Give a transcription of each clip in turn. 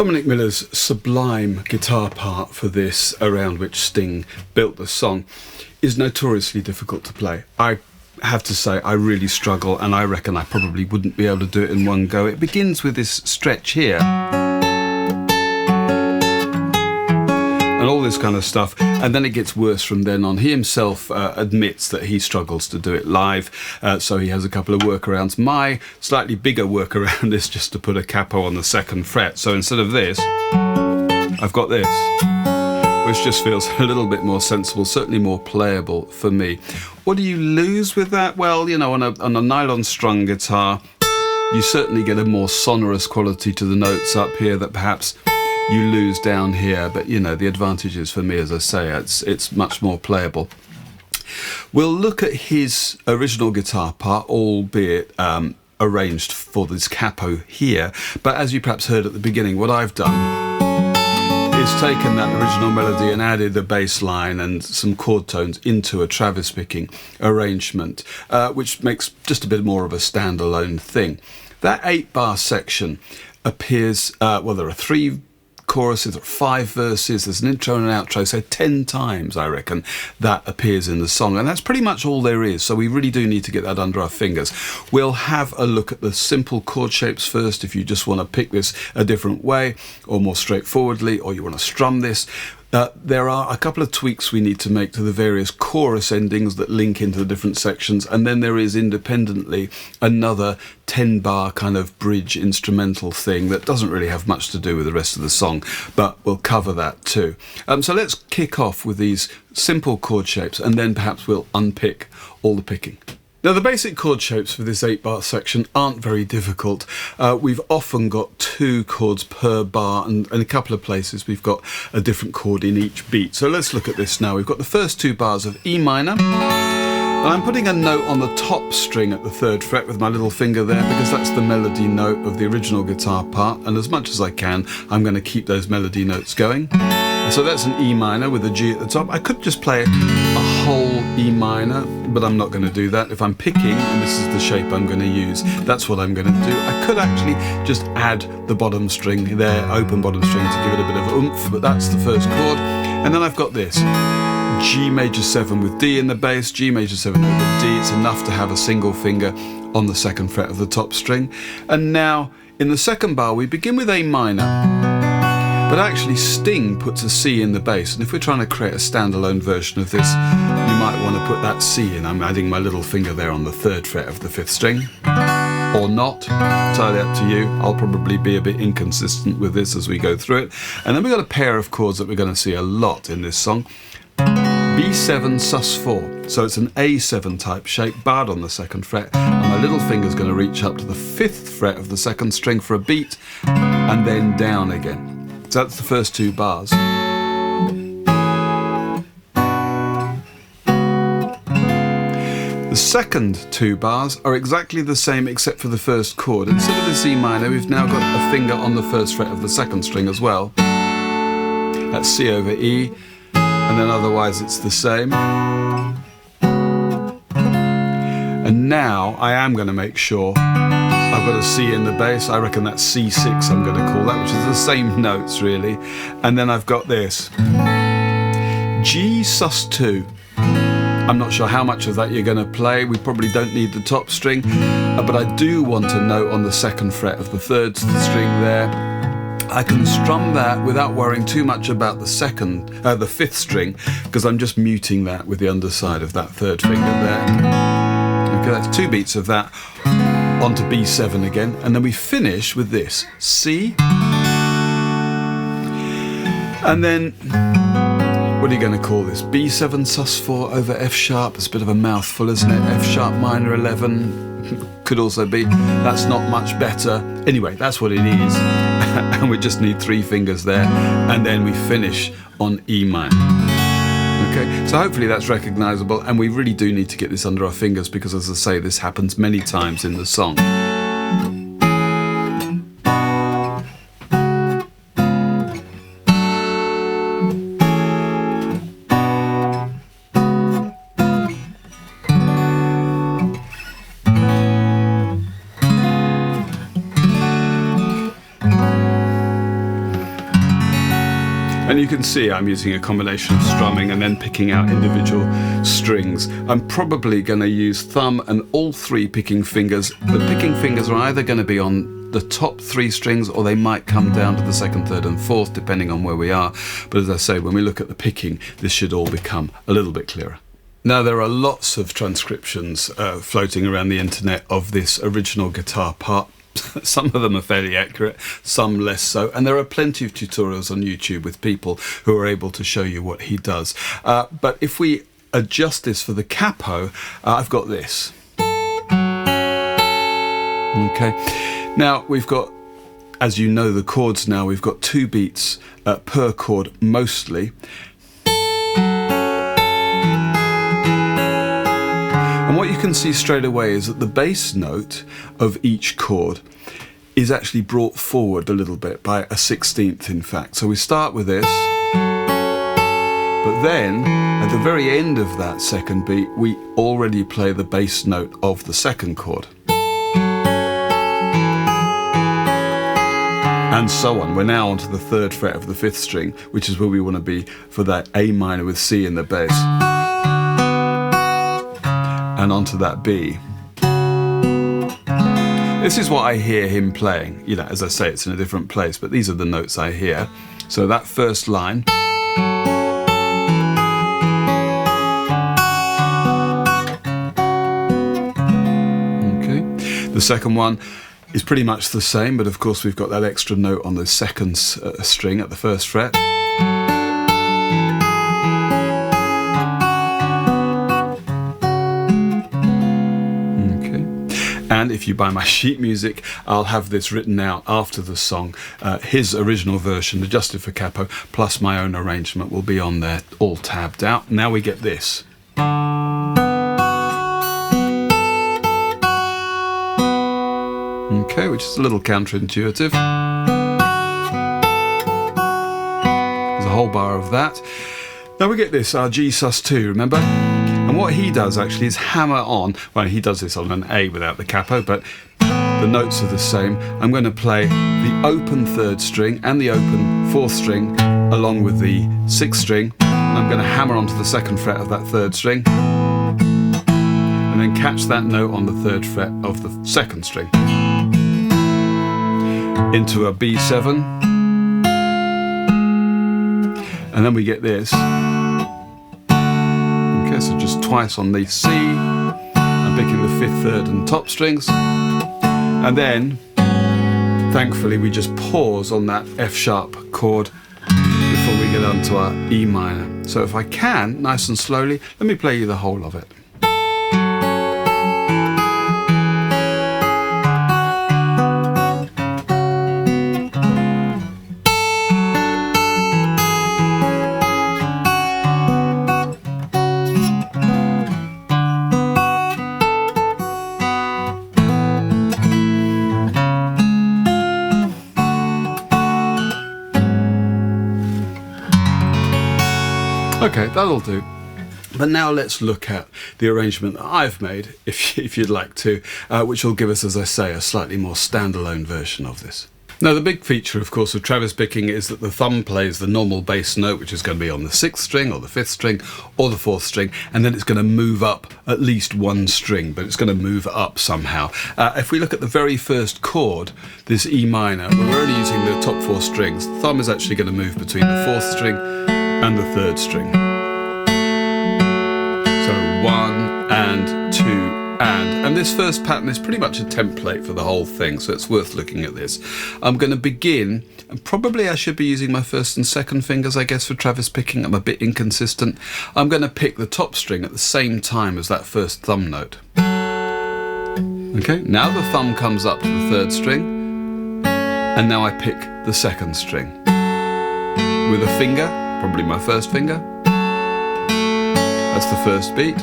Dominic Miller's sublime guitar part for this, around which Sting built the song, is notoriously difficult to play. I have to say I really struggle, and I reckon I probably wouldn't be able to do it in one go. It begins with this stretch here and all this kind of stuff, and then it gets worse from then on. He himself admits that he struggles to do it live, so he has a couple of workarounds. My slightly bigger workaround is just to put a capo on the second fret. So instead of this, I've got this, which just feels a little bit more sensible, certainly more playable for me. What do you lose with that? Well, you know, on a nylon strung guitar, you certainly get a more sonorous quality to the notes up here that perhaps you lose down here, but you know, the advantage is, for me, as I say, it's much more playable. We'll look at his original guitar part, albeit arranged for this capo here, but as you perhaps heard at the beginning, what I've done is taken that original melody and added the bass line and some chord tones into a Travis picking arrangement, which makes just a bit more of a standalone thing. That 8-bar section appears, well, there are 3 choruses or 5 verses, there's an intro and an outro, so 10 times I reckon that appears in the song, and that's pretty much all there is, so we really do need to get that under our fingers. We'll have a look at the simple chord shapes first, if you just want to pick this a different way or more straightforwardly, or you want to strum this. There are a couple of tweaks we need to make to the various chorus endings that link into the different sections, and then there is independently another 10-bar kind of bridge instrumental thing that doesn't really have much to do with the rest of the song, but we'll cover that too. So let's kick off with these simple chord shapes, and then perhaps we'll unpick all the picking. Now, the basic chord shapes for this 8-bar section aren't very difficult. We've often got 2 chords per bar, and in a couple of places we've got a different chord in each beat. So let's look at this now. We've got the first 2 bars of E minor, and I'm putting a note on the top string at the 3rd fret with my little finger there, because that's the melody note of the original guitar part, and as much as I can, I'm going to keep those melody notes going. So that's an E minor with a G at the top. I could just play a whole E minor, but I'm not going to do that. If I'm picking, and this is the shape I'm going to use, that's what I'm going to do. I could actually just add the bottom string there, open bottom string, to give it a bit of oomph, but that's the first chord. And then I've got this G major 7 with D in the bass, G major 7 with a D. It's enough to have a single finger on the 2nd fret of the top string. And now in the 2nd bar we begin with A minor, but actually Sting puts a C in the bass, and if we're trying to create a standalone version of this, you might want to put that C in. I'm adding my little finger there on the 3rd fret of the 5th string, or not, entirely up to you. I'll probably be a bit inconsistent with this as we go through it. And then we've got a pair of chords that we're going to see a lot in this song. B7 sus4, so it's an A7 type shape, barred on the 2nd fret, and my little finger's going to reach up to the 5th fret of the 2nd string for a beat, and then down again. So that's the first 2 bars. The second 2 bars are exactly the same except for the first chord. Instead of the C minor, we've now got a finger on the 1st fret of the 2nd string as well. That's C over E, and then otherwise it's the same. And now I am going to make sure I've got a C in the bass. I reckon that's C6 I'm going to call that, which is the same notes really. And then I've got this G sus2. I'm not sure how much of that you're going to play. We probably don't need the top string, but I do want a note on the 2nd fret of the 3rd string there. I can strum that without worrying too much about the 5th string, because I'm just muting that with the underside of that 3rd finger there. Okay, that's 2 beats of that. Onto B7 again, and then we finish with this C, and then what are you going to call this? B7 sus4 over F sharp. It's a bit of a mouthful, isn't it? F sharp minor 11 could also be. That's not much better. Anyway, that's what it is. And we just need 3 fingers there, and then we finish on E minor. Okay, so hopefully that's recognisable, and we really do need to get this under our fingers, because as I say, this happens many times in the song. can see I'm using a combination of strumming and then picking out individual strings. I'm probably going to use thumb and all three picking fingers. The picking fingers are either going to be on the top three strings, or they might come down to the second, third and fourth, depending on where we are. But as I say, when we look at the picking, this should all become a little bit clearer. Now, there are lots of transcriptions floating around the internet of this original guitar part. Some of them are fairly accurate, some less so, and there are plenty of tutorials on YouTube with people who are able to show you what he does. But if we adjust this for the capo, I've got this. Okay, now we've got, as you know, the chords now, we've got 2 beats per chord mostly. And what you can see straight away is that the bass note of each chord is actually brought forward a little bit, by a 16th in fact. So we start with this, but then at the very end of that second beat we already play the bass note of the second chord. And so on. We're now onto the 3rd fret of the 5th string, which is where we want to be for that A minor with C in the bass. And onto that B. This is what I hear him playing. You know, as I say, it's in a different place, but these are the notes I hear. So that first line. Okay. The second one is pretty much the same, but of course we've got that extra note on the second string at the 1st fret. And if you buy my sheet music, I'll have this written out after the song. His original version, adjusted for capo, plus my own arrangement will be on there, all tabbed out. Now we get this. Okay, which is a little counterintuitive. There's a whole bar of that. Now we get this, our G sus2, remember? And what he does actually is hammer on, well, he does this on an A without the capo, but the notes are the same. I'm going to play the open 3rd string and the open 4th string along with the 6th string. And I'm going to hammer onto the 2nd fret of that 3rd string and then catch that note on the 3rd fret of the 2nd string into a B7, and then we get this. So just twice on the C, I'm picking the 5th, 3rd and top strings, and then thankfully we just pause on that F sharp chord before we get onto our E minor. So if I can, nice and slowly, let me play you the whole of it. Okay, that'll do. But now let's look at the arrangement that I've made, if you'd like to, which will give us, as I say, a slightly more standalone version of this. Now, the big feature, of course, of Travis picking is that the thumb plays the normal bass note, which is going to be on the 6th string or the 5th string or the 4th string, and then it's going to move up at least one string, but it's going to move up somehow. If we look at the very first chord, this E minor, well, we're only using the top 4 strings. The thumb is actually going to move between the 4th string and the 3rd string. So 1 and 2 and this first pattern is pretty much a template for the whole thing, so it's worth looking at this. I'm going to begin, and probably I should be using my 1st and 2nd fingers, I guess, for Travis picking. I'm a bit inconsistent. I'm going to pick the top string at the same time as that first thumb note. Okay, now the thumb comes up to the 3rd string, and now I pick the 2nd string with a finger, probably my 1st finger. That's the first beat.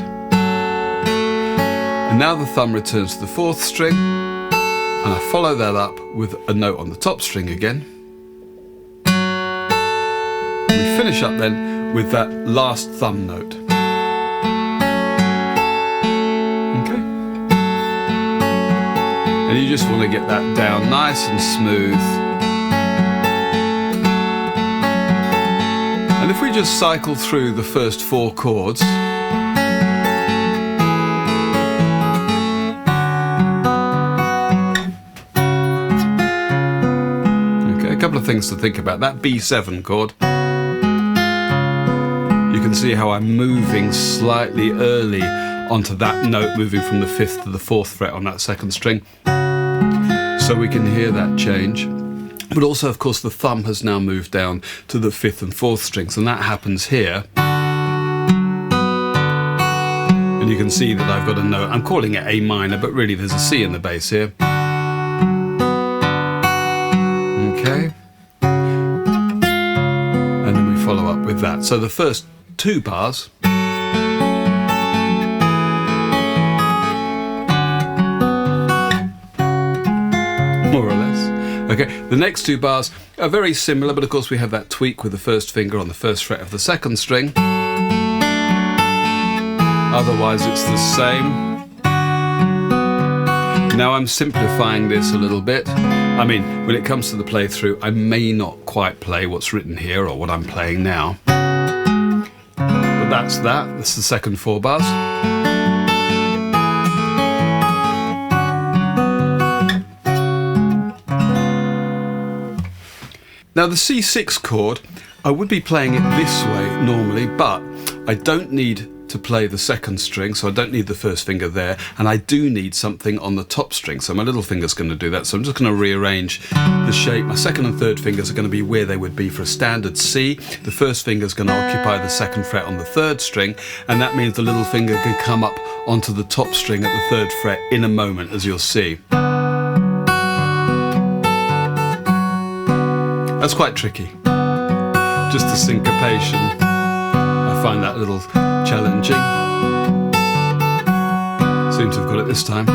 And now the thumb returns to the 4th string, and I follow that up with a note on the top string again. We finish up then with that last thumb note. Okay. And you just want to get that down nice and smooth. And if we just cycle through the first 4 chords, okay, a couple of things to think about. That B7 chord, you can see how I'm moving slightly early onto that note, moving from the 5th to the 4th fret on that 2nd string. So we can hear that change. But also, of course, the thumb has now moved down to the 5th and 4th strings, and that happens here. And you can see that I've got a note, I'm calling it A minor, but really there's a C in the bass here. Okay. And then we follow up with that. So the first 2 bars, more or less. Okay, the next 2 bars are very similar, but of course we have that tweak with the first finger on the 1st fret of the 2nd string. Otherwise it's the same. Now I'm simplifying this a little bit. I mean, when it comes to the playthrough, I may not quite play what's written here or what I'm playing now. But that's that. That's the second 4 bars. Now the C6 chord, I would be playing it this way normally, but I don't need to play the 2nd string, so I don't need the 1st finger there, and I do need something on the top string, so my little finger's going to do that. So I'm just going to rearrange the shape. My 2nd and 3rd fingers are going to be where they would be for a standard C. The 1st finger's going to occupy the 2nd fret on the 3rd string, and that means the little finger can come up onto the top string at the 3rd fret in a moment, as you'll see. That's quite tricky. Just the syncopation, I find that a little challenging. Seems to have got it this time.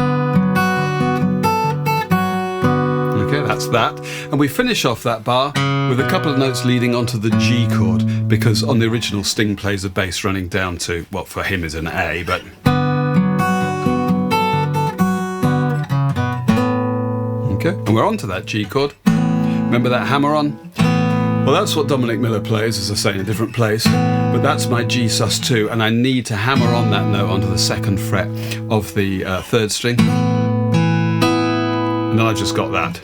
Okay, that's that. And we finish off that bar with a couple of notes leading onto the G chord, because on the original Sting plays a bass running down to, what for him is an A, but... Okay, and we're on to that G chord. Remember that hammer on? Well, that's what Dominic Miller plays, as I say, in a different place, but that's my G sus2, and I need to hammer on that note onto the 2nd fret of the 3rd string, and then I've just got that.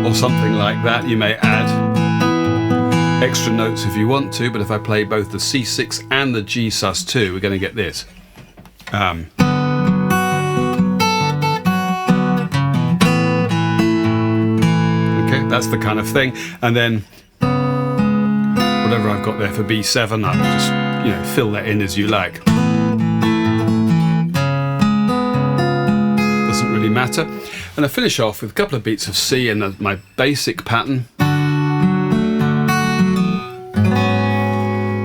Or something like that. You may add extra notes if you want to, but if I play both the C6 and the G sus2, we're going to get this. That's the kind of thing, and then whatever I've got there for B7, I'll just, fill that in as you like. Doesn't really matter. And I finish off with a couple of beats of C in my basic pattern.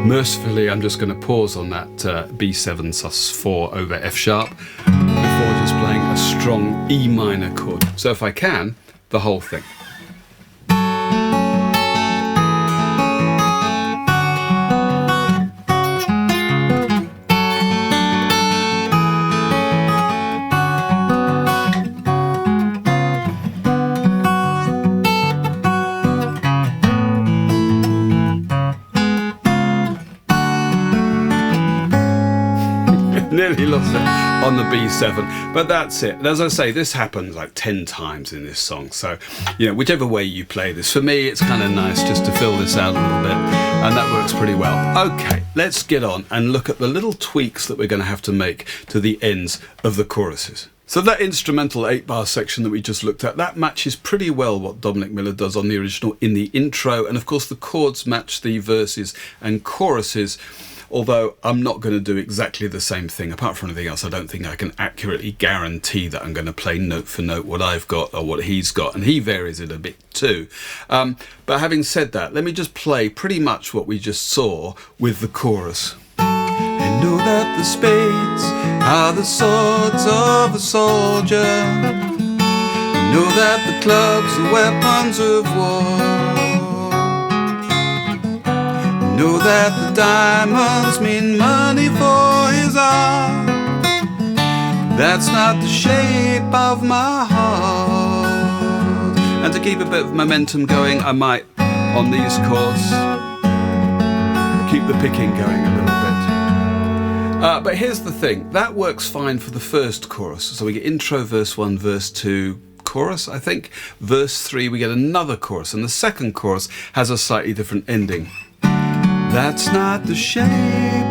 Mercifully, I'm just going to pause on that B7 sus4 over F sharp before just playing a strong E minor chord. So if I can, the whole thing. Nearly lost it on the B7, but that's it. And as I say, this happens like 10 times in this song, so whichever way you play this, for me it's kind of nice just to fill this out a little bit, and that works pretty well. Okay, let's get on and look at the little tweaks that we're going to have to make to the ends of the choruses. So that instrumental 8-bar section that we just looked at, that matches pretty well what Dominic Miller does on the original in the intro, and of course the chords match the verses and choruses. Although I'm not going to do exactly the same thing. Apart from anything else, I don't think I can accurately guarantee that I'm going to play note for note what I've got or what he's got, and he varies it a bit too. But having said that, let me just play pretty much what we just saw with the chorus. And know that the spades are the swords of a soldier. Know that the clubs are weapons of war. Know that the diamonds mean money for his art. That's not the shape of my heart. And to keep a bit of momentum going, I might, on these chords, keep the picking going a little bit. But here's the thing, that works fine for the first chorus. So we get intro, verse 1, verse 2, chorus, I think. Verse 3, we get another chorus, and the second chorus has a slightly different ending. That's not the shape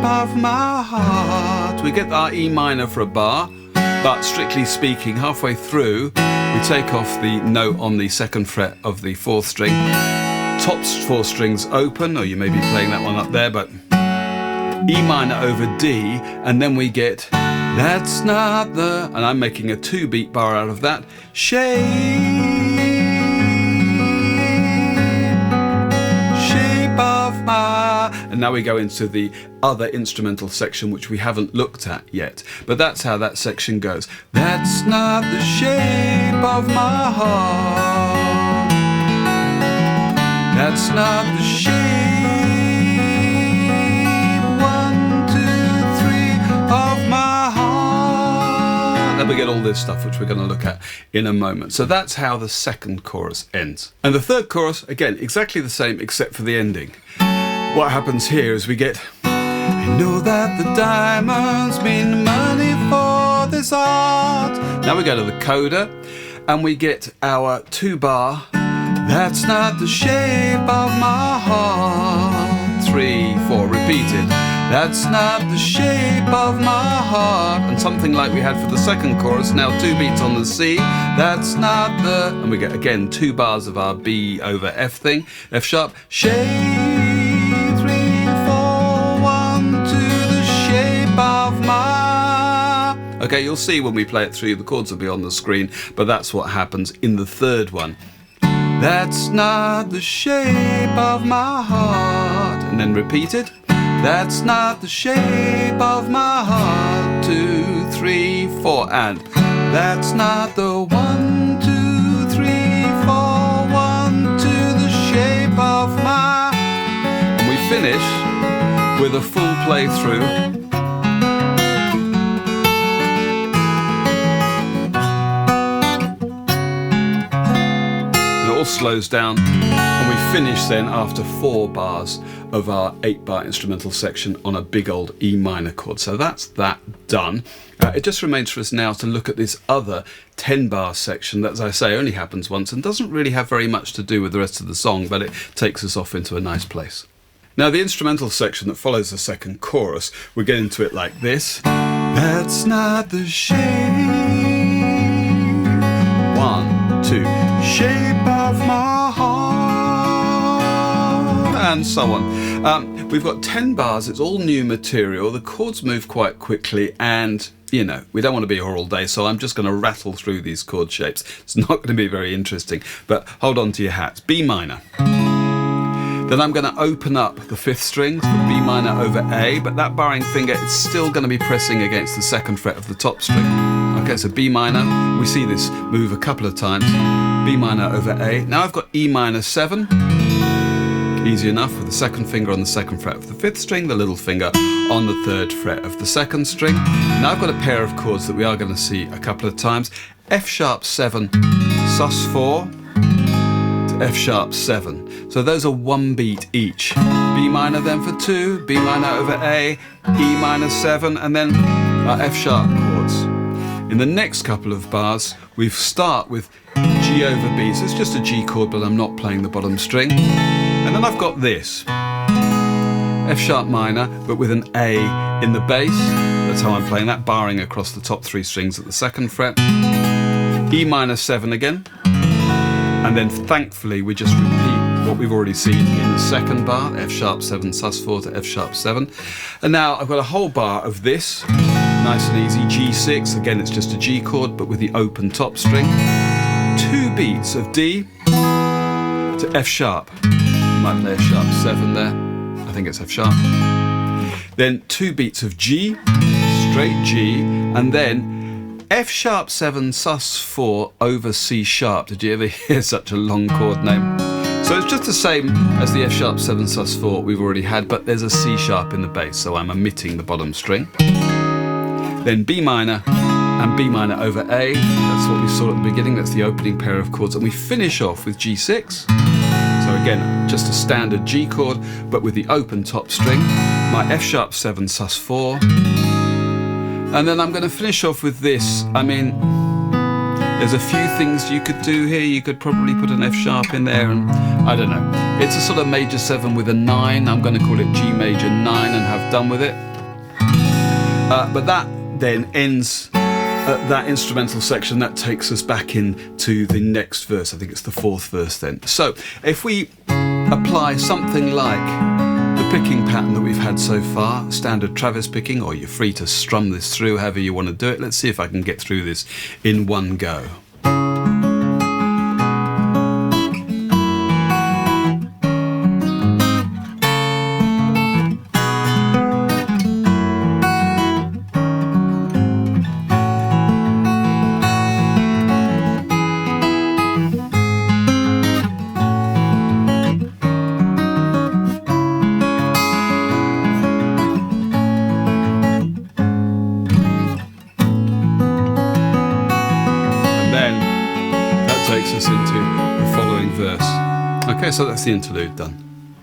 of my heart. We get our E minor for a bar, but strictly speaking, halfway through, we take off the note on the second fret of the fourth string. Top four strings open, or you may be playing that one up there, but E minor over D, and then we get, that's not the, and I'm making a 2-beat bar out of that, shape of my, and now we go into the other instrumental section which we haven't looked at yet, but that's how that section goes. That's not the shape of my heart. That's not the shape. 1, 2, 3 of my heart. Then we get all this stuff which we're going to look at in a moment. So that's how the second chorus ends. And the third chorus, again, exactly the same except for the ending. What happens here is we get, I know that the diamonds mean money for this art. Now we go to the coda and we get our 2-bar. That's not the shape of my heart. 3, 4, repeated. That's not the shape of my heart. And something like we had for the second chorus, now 2 beats on the C. That's not the, and we get again 2 bars of our B over F thing, F sharp. Shape 3, 4, 1, 2, the shape of my. Okay, you'll see when we play it through, the chords will be on the screen, but that's what happens in the third one. That's not the shape of my heart. And then repeated. That's not the shape of my heart. 2, 3, 4, and that's not the 1, 2, 3, 4, 1, 2, the shape of my. And we finish with a full playthrough. All slows down, and we finish then after 4 bars of our 8-bar instrumental section on a big old E minor chord. So that's that done. It just remains for us now to look at this other 10-bar section that, as I say, only happens once and doesn't really have very much to do with the rest of the song, but it takes us off into a nice place. Now the instrumental section that follows the second chorus, we get into it like this. That's not the shape. 1, 2, shape of my heart, and so on. We've got 10 bars, it's all new material, the chords move quite quickly, and you know, we don't want to be here all day, so I'm just going to rattle through these chord shapes. It's not going to be very interesting, but hold on to your hats. B minor. Then I'm going to open up the 5th string for B minor over A, but that barring finger is still going to be pressing against the 2nd fret of the top string. Okay, so B minor, we see this move a couple of times. B minor over A. Now I've got E minor 7. Easy enough with the 2nd finger on the 2nd fret of the 5th string, the little finger on the 3rd fret of the 2nd string. Now I've got a pair of chords that we are going to see a couple of times. F sharp 7, sus 4 to F sharp 7. So those are 1 beat each. B minor then for 2, B minor over A, E minor 7, and then our F sharp chords. In the next couple of bars, we start with G over B. So it's just a G chord, but I'm not playing the bottom string. And then I've got this. F sharp minor, but with an A in the bass. That's how I'm playing that, barring across the top 3 strings at the 2nd fret. E minor 7 again. And then thankfully we just repeat what we've already seen in the 2nd bar, F sharp 7, sus 4 to F sharp 7. And now I've got a whole bar of this, nice and easy, G6, again it's just a G chord but with the open top string. 2 beats of D to F sharp. Might play F sharp 7 there, I think it's F sharp. Then 2 beats of G, straight G, and then F sharp 7 sus 4 over C sharp. Did you ever hear such a long chord name? So it's just the same as the F sharp 7 sus 4 we've already had, but there's a C sharp in the bass, so I'm omitting the bottom string. Then B minor and B minor over A. That's what we saw at the beginning. That's the opening pair of chords. And we finish off with G6. So again, just a standard G chord, but with the open top string. My F sharp 7 sus 4. And then I'm going to finish off with this. I mean, there's a few things you could do here. You could probably put an F sharp in there, and I don't know. It's a sort of major 7 with a 9. I'm going to call it G major 9 and have done with it. But that then ends that instrumental section. That takes us back into the next verse. I think it's the 4th verse then. So if we apply something like the picking pattern that we've had so far, standard Travis picking, or you're free to strum this through however you want to do it. Let's see if I can get through this in one go. Takes us into the following verse. Okay, so that's the interlude done.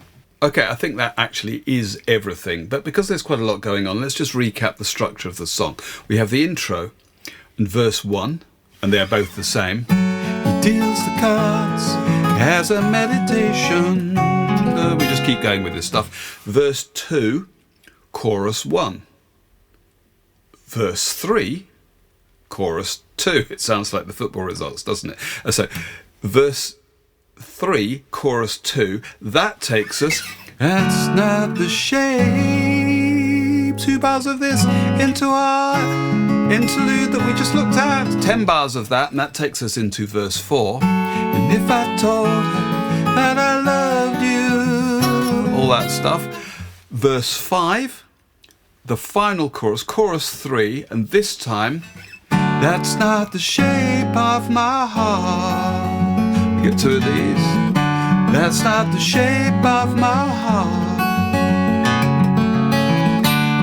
Okay, I think that actually is everything, but because there's quite a lot going on, let's just recap the structure of the song. We have the intro and verse 1, and they're both the same. He deals the cards as a meditation. We just keep going with this stuff. Verse 2, chorus 1. Verse 3, chorus 2. It sounds like the football results, doesn't it? So, verse 3, chorus 2, that takes us, that's not the shape. 2 bars of this into our interlude that we just looked at. 10 bars of that, and that takes us into verse 4. And if I told her that I loved you, all that stuff. Verse 5, the final chorus, chorus 3, and this time, that's not the shape of my heart. We get 2 of these. That's not the shape of my heart.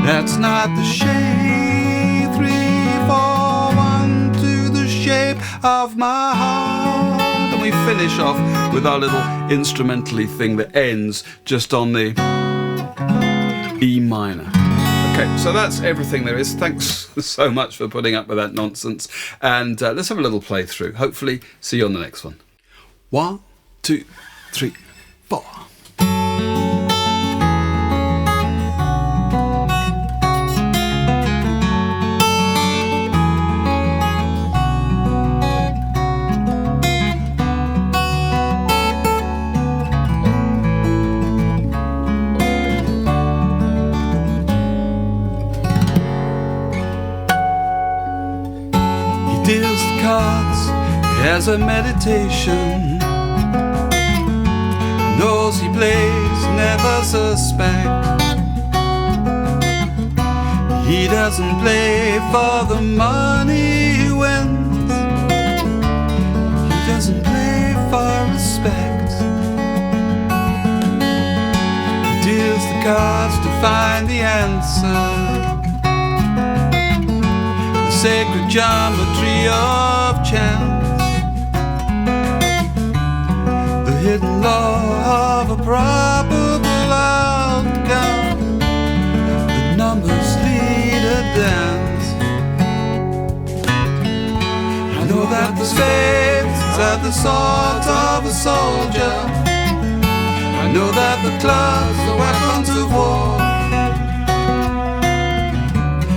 That's not the shape. 3, 4, 1, 2, the shape of my heart. And we finish off with our little instrumentally thing that ends just on the E minor. Okay, so that's everything there is. Thanks so much for putting up with that nonsense. And let's have a little playthrough. Hopefully, see you on the next one. 1, 2, 3, 4. Deals the cards as a meditation. Those he plays never suspect. He doesn't play for the money he wins. He doesn't play for respect. He deals the cards to find the answer. Sacred geometry of chance, the hidden law of a probable outcome. The numbers lead a dance. I know that the spades are the sword of a soldier. I know that the clubs are weapons of war.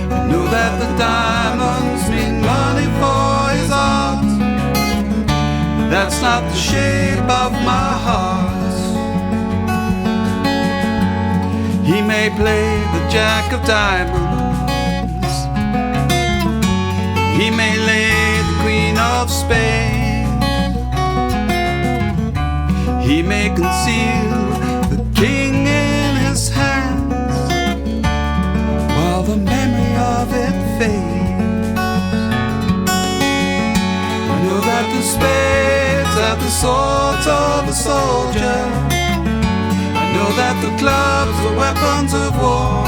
I know that the diamonds mean money for his art. That's not the shape of my heart. He may play the jack of diamonds. He may lay the queen of spades. He may conceal the king in his hands, while the memory of it fades. I know that the spades are the swords of a soldier. I know that the clubs are weapons of war.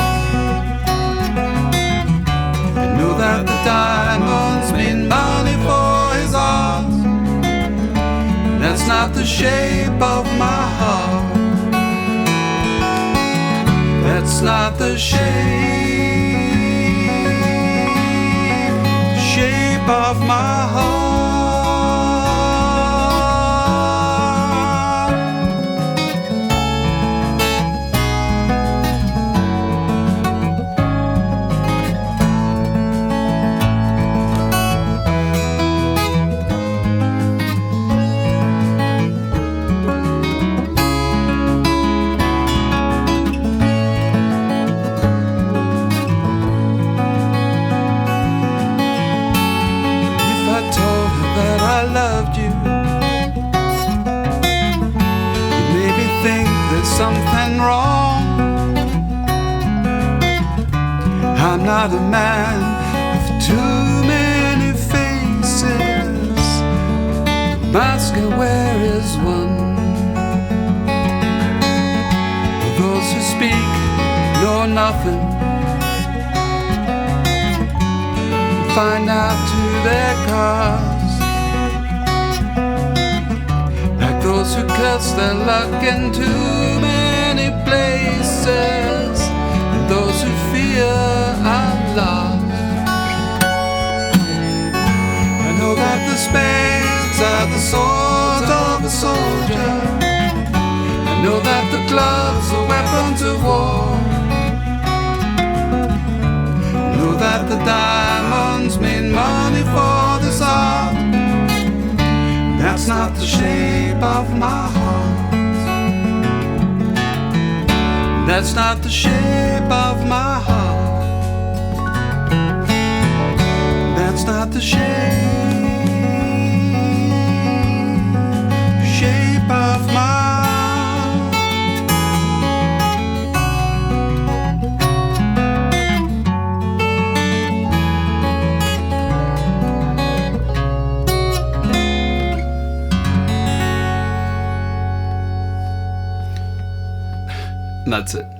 I know that the diamonds not the shape of my heart. That's not the shape of my heart. Something wrong. I'm not a man with too many faces. The mask I wear is one. Those who speak know nothing, find out to their cause. Like those who curse their luck in too many places, and those who fear are lost. I know that the spades are the swords of a soldier. I know that the gloves are weapons of war. I know that the diamonds mean money for this art. That's not the shape of my heart. That's not the shape of my heart. That's not the shape of my heart. That's it.